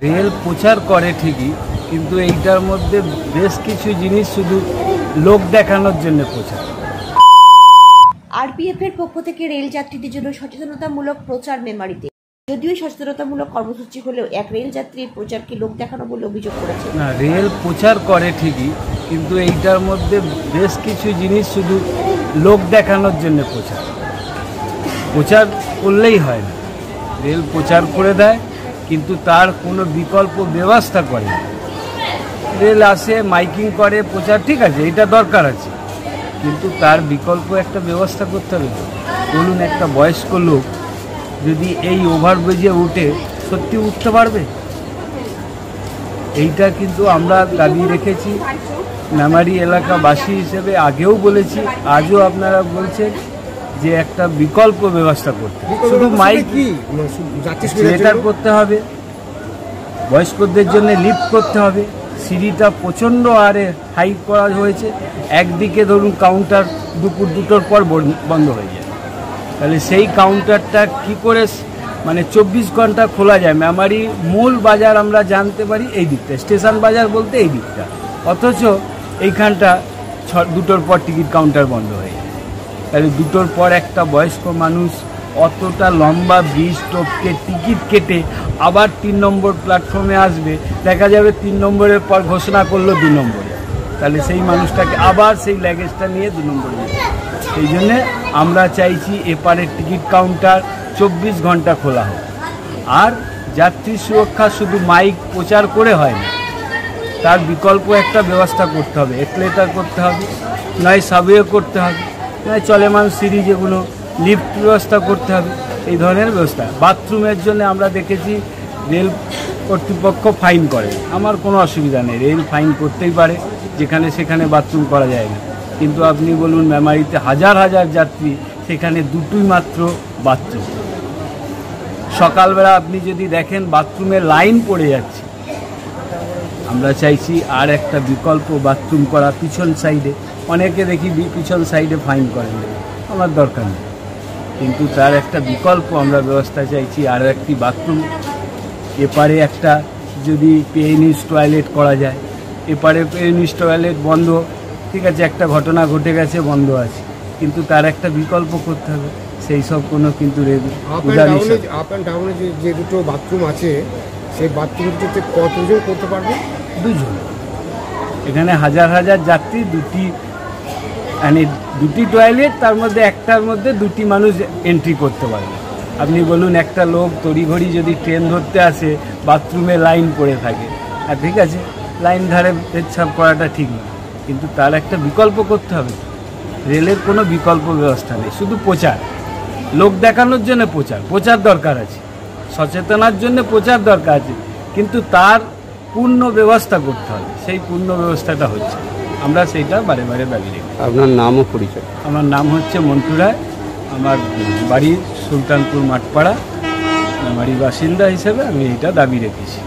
Rail প্রচার করে ঠিকই, কিন্তু এইটার মধ্যে বেশ কিছু জিনিস শুধু লোক দেখানোর জন্য প্রচার। আরপিএফ এর পক্ষ থেকে রেল যাত্রীদের জন্য সচেতনতামূলক প্রচার মেমারিতে। যদিও সচেতনতামূলক কর্মসূচি হলেও এক রেল যাত্রীর প্রচারকে লোক দেখানো বলে অভিযোগ করেছে। না, রেল প্রচার করে ঠিকই, কিন্তু এইটার মধ্যে বেশ কিছু জিনিস শুধু লোক দেখানোর জন্য প্রচার। প্রচার করলেই হয় না, রেল প্রচার করে দেয় কিন্তু তার কোনো বিকল্প ব্যবস্থা করে না। রেল আসে, মাইকিং করে, প্রচার ঠিক আছে, এটা দরকার আছে, কিন্তু তার বিকল্প একটা ব্যবস্থা করতে হবে। বলুন, একটা বয়স্ক লোক যদি এই ওভারব্রিজে উঠে সত্যি উঠতে পারবে? এইটা কিন্তু আমরা দাবি রেখেছি মেমারি এলাকাবাসী হিসেবে, আগেও বলেছি, আজও আপনারা বলছেন যে একটা বিকল্প ব্যবস্থা করতে। শুধু মাইক থিয়েটার করতে হবে, বয়স্কদের জন্য লিফট করতে হবে। সিঁড়িটা প্রচণ্ড আরে হাইট করা হয়েছে, একদিকে ধরুন কাউন্টার দুপুর 2টোর পর বন্ধ হয়ে যায়, তাহলে সেই কাউন্টারটা কি করে মানে 24 ঘন্টা খোলা যায়? মেমারি মূল বাজার আমরা জানতে পারি এই দিকটা, স্টেশন বাজার বলতে এই দিকটা, অথচ এইখানটা 2টোর পর টিকিট কাউন্টার বন্ধ হয়ে যায়। তাহলে 2টোর পর একটা বয়স্ক মানুষ অতটা লম্বা ব্রিজ টপকে টিকিট কেটে আবার 3 নম্বর প্ল্যাটফর্মে আসবে, দেখা যাবে 3 নম্বরের পর ঘোষণা করলো 2 নম্বরে, তাহলে সেই মানুষটাকে আবার সেই ল্যাগেজটা নিয়ে 2 নম্বরে যাবে। সেই জন্যে আমরা চাইছি এপারের টিকিট কাউন্টার 24 ঘন্টা খোলা হোক। আর যাত্রী সুরক্ষা শুধু মাইক প্রচার করে হয় না, তার বিকল্প একটা ব্যবস্থা করতে হবে। এক্সেলেটর করতে হবে, নয় সাবওয়ে করতে হবে, নয় চলমান সিঁড়ি যেগুলো, লিফট ব্যবস্থা করতে হবে, এই ধরনের ব্যবস্থা। বাথরুমের জন্য আমরা দেখেছি রেল কর্তৃপক্ষ ফাইন করে, আমার কোনো অসুবিধা নেই, রেল ফাইন করতেই পারে, যেখানে সেখানে বাথরুম করা যায় না। কিন্তু আপনি বলুন, মেমারিতে হাজার হাজার যাত্রী, সেখানে 2টোই মাত্র বাথরুম। সকালবেলা আপনি যদি দেখেন বাথরুমের লাইন পড়ে যাচ্ছে। আমরা চাইছি আর একটা বিকল্প বাথরুম করা পিছন সাইডে। অনেকে দেখি পিছন সাইডে ফাইন করেন, আমার দরকার নেই, কিন্তু তার একটা বিকল্প আমরা ব্যবস্থা চাইছি। আর একটি বাথরুম এপারে একটা যদি পেইনিস টয়লেট করা যায়, এপারে পেইনিস টয়লেট বন্ধ, ঠিক আছে, একটা ঘটনা ঘটে গেছে, বন্ধ আছে, কিন্তু তার একটা বিকল্প করতে হবে। সেই সব কোনো কিন্তু আপ অ্যান্ড ডাউনে যে 2টো বাথরুম আছে, সেই বাথরুমটিতে কতজন করতে পারবে? 2 জন। এখানে হাজার হাজার যাত্রী, 2টি মানে 2টি টয়লেট, তার মধ্যে একটার মধ্যে 2টি মানুষ এন্ট্রি করতে পারবে। আপনি বলুন, একটা লোক তড়িঘড়ি যদি ট্রেন ধরতে আসে, বাথরুমে লাইন পড়ে থাকে, আর ঠিক আছে, লাইন ধারে পেচ্ছাপ করাটা ঠিক না, কিন্তু তার একটা বিকল্প করতে হবে। রেলের কোনো বিকল্প ব্যবস্থা নেই, শুধু প্রচার, লোক দেখানোর জন্য প্রচার দরকার আছে, সচেতনার জন্য প্রচার দরকার আছে, কিন্তু তার পূর্ণ ব্যবস্থা করতে হবে। সেই পূর্ণ ব্যবস্থাটা হচ্ছে, আমরা সেইটা বারে বারে দাবি রেখেছি। আপনার নাম ও পরিচয়? আমার নাম হচ্ছে মন্টু রায়, আমার বাড়ি সুলতানপুর মাঠপাড়া, বাড়ির বাসিন্দা হিসেবে আমি এইটা দাবি রেখেছি।